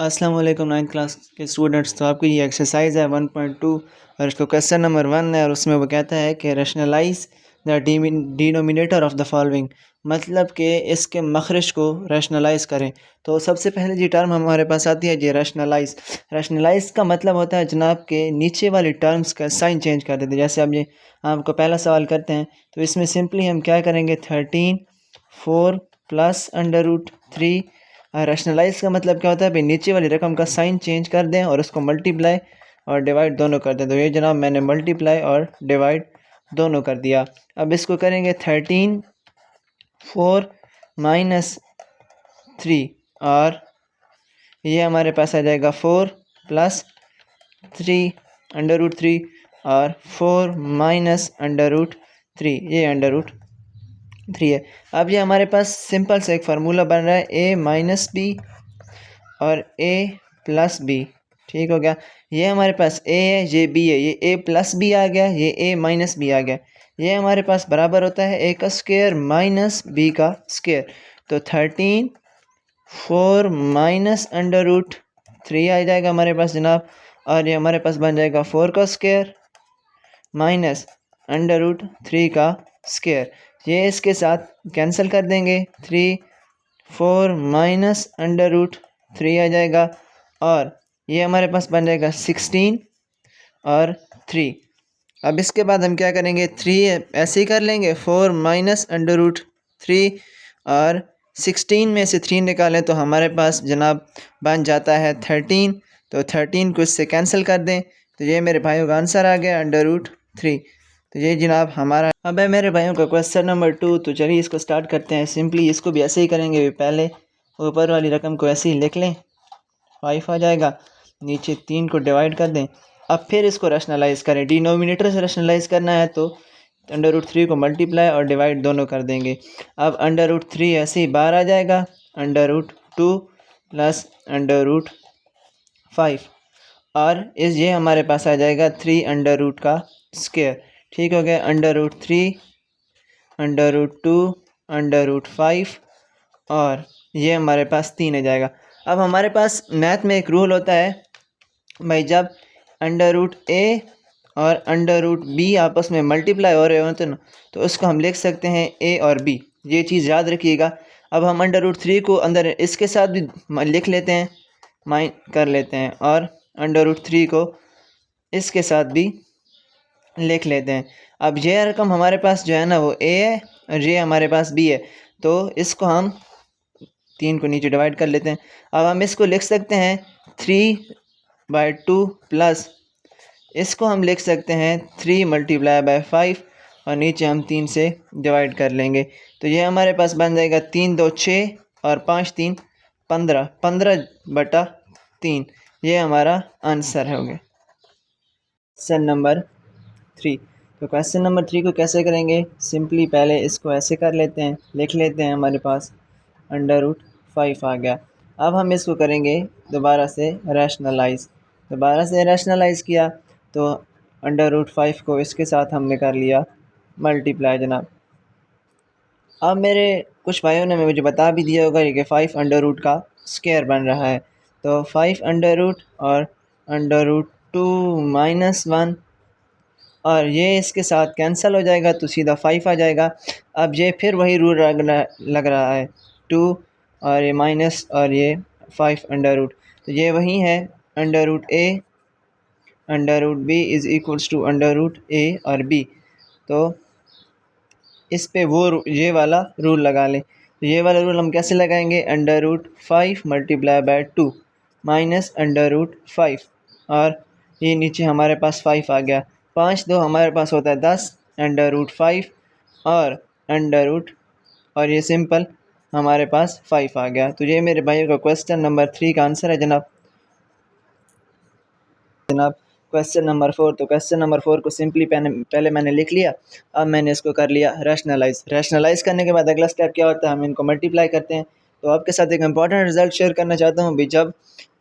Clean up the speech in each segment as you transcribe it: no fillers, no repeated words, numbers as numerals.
अस्सलाम वालेकुम 9th class के स्टूडेंट्स। तो आपकी ये एक्सरसाइज है 1.2 और इसको क्वेश्चन नंबर 1 है और उसमें वो कहता है कि rationalise the denominator of the following, मतलब कि इसके मखरज को रैशनलाइज करें। तो सबसे पहले जी टर्म हमारे पास आती है जी रैशनलाइज। रैशनलाइज का मतलब होता है जनाब के नीचे वाली टर्म्स का साइन चेंज कर देते हैं। जैसे अब ये आपको पहला सवाल करते हैं तो इसमें सिंपली हम क्या करेंगे, 13 4 प्लस अंडर रूट 3। रैशनलाइज का मतलब क्या होता है भाई, नीचे वाली रकम का साइन चेंज कर दें और उसको मल्टीप्लाई और डिवाइड दोनों कर दें। तो ये जनाब मैंने मल्टीप्लाई और डिवाइड दोनों कर दिया। अब इसको करेंगे 13 4 माइनस 3 और ये हमारे पास आ जाएगा 4 प्लस 3 अंडर रूट 3 और 4 माइनस अंडर रूट 3, ये अंडर रूट 3 है। अब ये हमारे पास सिंपल से एक फार्मूला बन रहा है a माइनस बी और a प्लस बी। ठीक हो गया। ये हमारे पास a है, ये b है, ये a प्लस बी आ गया, ये a माइनस बी आ गया। ये हमारे पास बराबर होता है a का स्क्वायर माइनस b का स्क्वायर। तो 13 4 माइनस अंडर रूट 3 आ जाएगा हमारे पास जनाब, और ये हमारे पास बन जाएगा 4 का स्क्वायर माइनस अंडर रूट 3 का स्क्वायर। ये इसके साथ कैंसिल कर देंगे, 3 4 माइनस अंडर रूट 3 आ जाएगा और ये हमारे पास बन जाएगा 16 और 3। अब इसके बाद हम क्या करेंगे, 3 ऐसे ही कर लेंगे, 4 माइनस अंडर रूट 3 और 16 में से 3 निकालें तो हमारे पास जनाब बन जाता है 13। तो 13 को इससे कैंसिल कर दें तो ये मेरे भाइयों का आंसर आ गया अंडर रूट 3। तो ये जनाब हमारा अब है मेरे भाइयों का क्वेश्चन नंबर 2। तो चलिए इसको स्टार्ट करते हैं। सिंपली इसको भी ऐसे ही करेंगे, पहले ऊपर वाली रकम को ऐसे ही लिख लें, 5 आ जाएगा, नीचे 3 को डिवाइड कर दें। अब फिर इसको रैशनलाइज करें, डिनोमिनेटर से रैशनलाइज करना है तो अंडर रूट 3 को मल्टीप्लाई और डिवाइड दोनों कर देंगे। अब अंडर रूट 3 ऐसे ही बाहर आ जाएगा, under root 2 plus under root 5 और ये हमारे पास आ जाएगा 3 अंडर रूट का स्क्वायर। ठीक हो गया। Under root 3 under root 2 under root 5 और ये हमारे पास 3 आ जाएगा। अब हमारे पास मैथ में एक रूल होता है भाई, जब अंडर रूट ए और अंडर रूट बी आपस में मल्टीप्लाई हो रहे होते ना, तो उसको हम लिख सकते हैं ए और बी। ये चीज़ याद रखिएगा। अब हम अंडर रूट 3 को अंदर इसके साथ भी लिख लेते हैं, माइन कर लेते हैं, और अंडर रूट 3 को इसके साथ भी लिख लेते हैं। अब ये रकम हमारे पास जो है ना वो ए है और ये हमारे पास बी है, तो इसको हम 3 को नीचे डिवाइड कर लेते हैं। अब हम इसको लिख सकते हैं 3/2 प्लस इसको हम लिख सकते हैं 3 मल्टीप्लाई बाय 5 और नीचे हम 3 से डिवाइड कर लेंगे। तो ये हमारे पास बन जाएगा 3 2 6 और 5 3 15, 15/3। ये हमारा आंसर है हो गया क्वेश्चन नंबर 3। तो क्वेश्चन नंबर 3 को कैसे करेंगे, सिंपली पहले इसको ऐसे कर लेते हैं, लिख लेते हैं, हमारे पास अंडर रूट 5 आ गया। अब हम इसको करेंगे दोबारा से रैशनलाइज। दोबारा से रैशनलाइज किया तो अंडर रूट 5 को इसके साथ हमने कर लिया मल्टीप्लाई जनाब। अब मेरे कुछ भाइयों ने मुझे बता भी दिया होगा कि 5 अंडर रूट का स्क्वायर बन रहा है। तो 5 अंडर रूट और अंडर रूट 2 माइनस 1 और ये इसके साथ कैंसिल हो जाएगा तो सीधा 5 आ जाएगा। अब ये फिर वही रूल लग रहा है, 2 और ये माइनस और ये 5 अंडर रूट, तो ये वही है under root A under root B is equals to under root A और बी। तो इस पे वो ये वाला रूल लगा लें। तो ये वाला रूल हम कैसे लगाएंगे, under root 5 multiply by 2 minus under root 5 और ये नीचे हमारे पास 5 आ गया। 5 2 हमारे पास होता है 10 अंडर रूट 5 और अंडर रूट और ये सिंपल हमारे पास 5 आ गया। तो ये मेरे भाइयों का क्वेश्चन नंबर 3 का आंसर है जनाब। Question number 4। तो क्वेश्चन नंबर 4 को सिंपली पहले मैंने लिख लिया, अब मैंने इसको कर लिया रैशनलाइज। रैशनलाइज करने के बाद अगला स्टेप क्या होता है, हम इनको मल्टीप्लाई करते हैं। तो आपके साथ एक इंपॉर्टेंट रिजल्ट शेयर करना चाहता हूँ भी, जब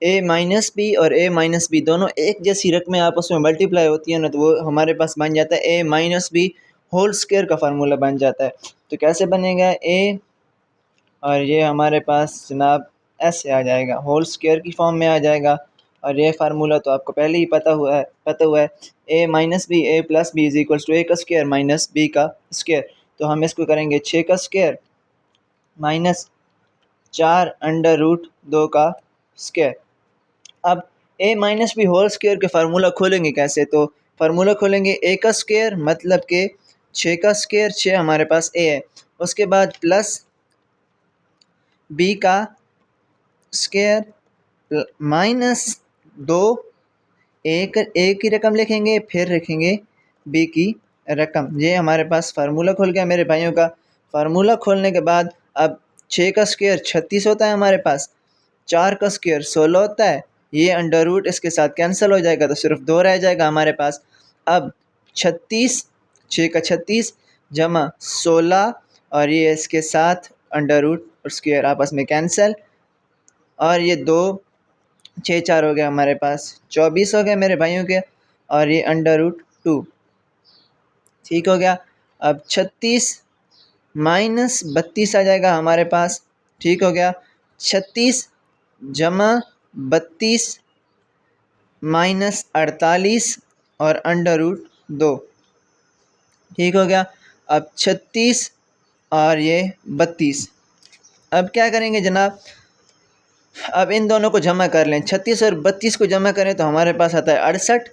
a माइनस बी और a माइनस बी दोनों एक जैसी रकमें आपस में मल्टीप्लाई होती है ना, तो वो हमारे पास बन जाता है a minus b whole square का फार्मूला बन जाता है। तो कैसे बनेगा, a और ये हमारे पास जनाब ऐसे आ जाएगा, होल स्क्वायर की फॉर्म में आ जाएगा। और ये फार्मूला तो आपको पहले ही पता हुआ है A minus B A plus B is equals to A का स्क्वायर माइनस बी का स्क्वायर। तो हम इसको करेंगे 6 का स्क्वायर माइनस 4 अंडर रूट 2 का स्क्वायर। अब ए माइनस बी होल स्क्वायर के फार्मूला खोलेंगे कैसे? तो फार्मूला खोलेंगे ए का स्क्वायर मतलब कि 6 का स्क्वायर, 6 हमारे पास ए है, उसके बाद प्लस बी का स्क्वायर माइनस 2 ए की रकम लिखेंगे फिर लिखेंगे बी की रकम। ये हमारे पास फार्मूला खुल गया मेरे भाइयों का। फार्मूला खोलने के बाद अब 6 का स्क्वायर 36 होता है हमारे पास, 4 का स्क्वायर 16 होता है, ये अंडर रूट इसके साथ कैंसिल हो जाएगा तो सिर्फ 2 रह जाएगा हमारे पास। अब 36, 6 का 36 जमा 16 और ये इसके साथ अंडर रूट और स्क्वायर आपस में कैंसिल, और ये 2 6 4 हो गया हमारे पास 24 हो गया मेरे भाइयों के, और ये अंडर रूट 2 ठीक हो गया। अब 36 माइनस 32 आ जाएगा हमारे पास, ठीक हो गया। 36 जमा 32 माइनस 48 और अंडर रूट 2 ठीक हो गया। अब 36 और ये 32, अब क्या करेंगे जनाब? अब इन दोनों को जमा कर लें, 36 और 32 को जमा करें तो हमारे पास आता है 68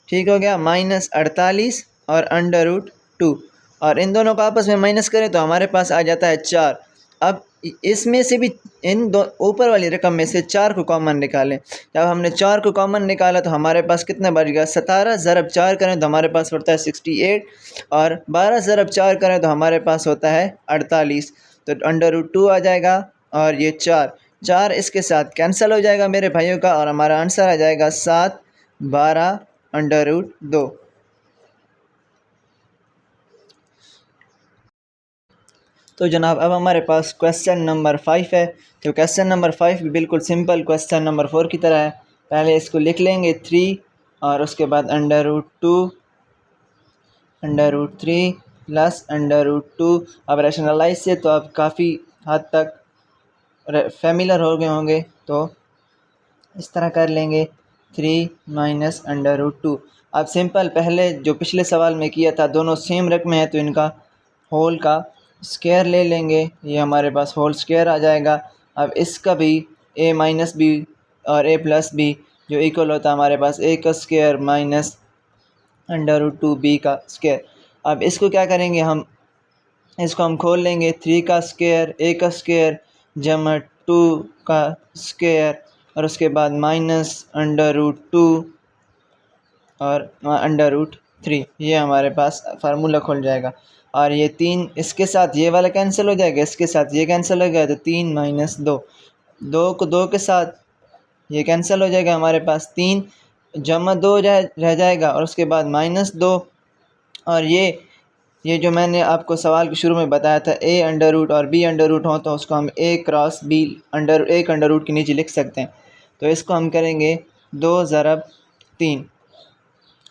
ठीक हो गया, माइनस 48 और अंडर रूट 2, और इन दोनों को आपस में माइनस करें तो हमारे पास आ जाता है 4। अब इसमें से भी इन दो ऊपर वाली रकम में से 4 को कॉमन निकालें। जब हमने 4 को कॉमन निकाला तो हमारे पास कितना बच गया? 17 ज़रब 4 करें तो हमारे पास पड़ता है 68, और 12 ज़रब 4 करें तो हमारे पास होता है 48। तो अंडर रूट 2 आ जाएगा, और ये 4 इसके साथ कैंसिल हो जाएगा मेरे भाइयों का, और हमारा आंसर आ जाएगा 7 12 अंडर रूट 2। तो जनाब अब हमारे पास क्वेश्चन नंबर 5 है। तो क्वेश्चन नंबर 5 भी बिल्कुल सिंपल क्वेश्चन नंबर 4 की तरह है। पहले इसको लिख लेंगे 3 और उसके बाद under root 2 under root 3 plus under root 2। अब रैशनलाइज से तो आप काफ़ी हद तक फेमिलर हो गए होंगे, तो इस तरह कर लेंगे 3 माइनस अंडर रूट 2। अब सिंपल पहले जो पिछले सवाल में किया था दोनों सेम रकम है तो इनका होल का स्क्वायर ले लेंगे, ये हमारे पास होल स्क्वायर आ जाएगा। अब इसका भी ए माइनस बी और ए प्लस बी जो इक्वल होता है हमारे पास ए का square minus under root 2 b का स्क्वायर। अब इसको क्या करेंगे हम? इसको हम खोल लेंगे, 3 का स्क्वायर ए का स्क्वायर जमा 2 का स्क्वायर और उसके बाद माइनस अंडर रूट 2 और अंडर रूट 3, ये हमारे पास फार्मूला खुल जाएगा। और ये 3 इसके साथ ये वाला कैंसिल हो जाएगा, इसके साथ ये कैंसिल हो गया तो 3 माइनस 2, 2 को 2 के साथ ये कैंसिल हो जाएगा हमारे पास, 3 जमा 2 रह जाएगा और उसके बाद माइनस 2, और ये जो मैंने आपको सवाल के शुरू में बताया था ए अंडर रूट और बी अंडर रूट हो तो उसको हम ए क्रॉस बी अंडर एक अंडर रूट के नीचे लिख सकते हैं। तो इसको हम करेंगे 2 ज़रब 3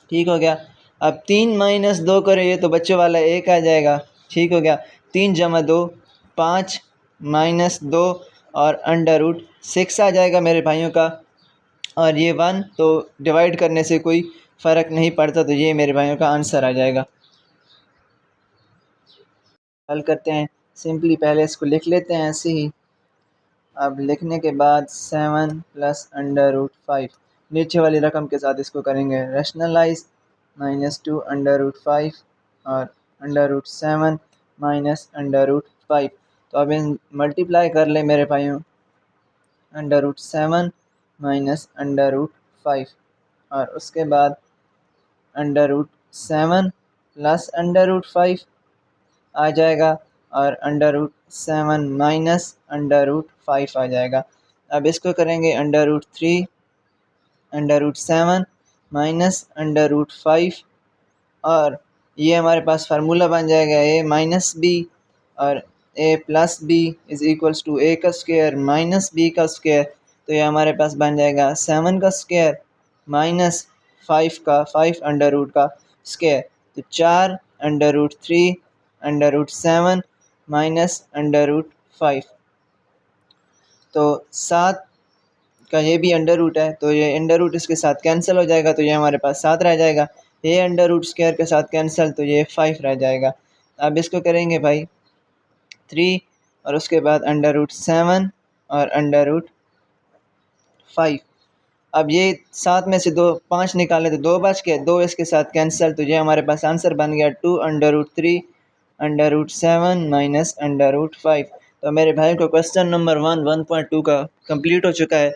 ठीक हो गया। अब 3 माइनस 2 करें ये तो बच्चों वाला 1 आ जाएगा, ठीक हो गया। 3 जमा 2 5 माइनस 2 और अंडर रूट 6 आ जाएगा मेरे भाइयों का, और ये 1 तो डिवाइड करने से कोई फ़र्क नहीं पड़ता, तो ये मेरे भाइयों का आंसर आ जाएगा। हल करते हैं सिंपली, पहले इसको लिख लेते हैं ऐसे ही। अब लिखने के बाद 7 प्लस अंडर रूट 5 नीचे वाली रकम के साथ इसको करेंगे रैशनलाइज, -2 अंडर रूट 5 और under root 7 minus under root 5। तो अब इन मल्टीप्लाई कर ले मेरे भाइयों, under root 7 minus under root 5 और उसके बाद under root 7 plus under root 5 आ जाएगा, और under root 7 minus under root 5 आ जाएगा। अब इसको करेंगे under root 3 under root 7 minus under root 5, और ये हमारे पास फार्मूला बन जाएगा ए माइनस बी और ए plus B is equals to A का स्क्वायर माइनस बी का स्क्वायर। तो ये हमारे पास बन जाएगा 7 का स्क्वायर माइनस 5 का 5 अंडर रूट का स्क्वायर। तो 4 under root 3 under root 7 minus under root 5। तो 7 का ये भी अंडर रूट है, तो ये अंडर रूट इसके साथ कैंसिल हो जाएगा, तो ये हमारे पास 7 रह जाएगा। ये अंडर रूट स्क्वायर के साथ कैंसिल, तो ये 5 रह जाएगा। अब इसको करेंगे भाई 3 और उसके बाद अंडर रूट 7 और अंडर रूट 5। अब ये 7 में से 5 निकालें तो 2 बच गए, 2 इसके साथ कैंसिल, तो ये हमारे पास आंसर बन गया 2 under root 3 under root 7 minus under root 5। तो मेरे भाई को क्वेश्चन नंबर 1 1.2 का कंप्लीट हो चुका है।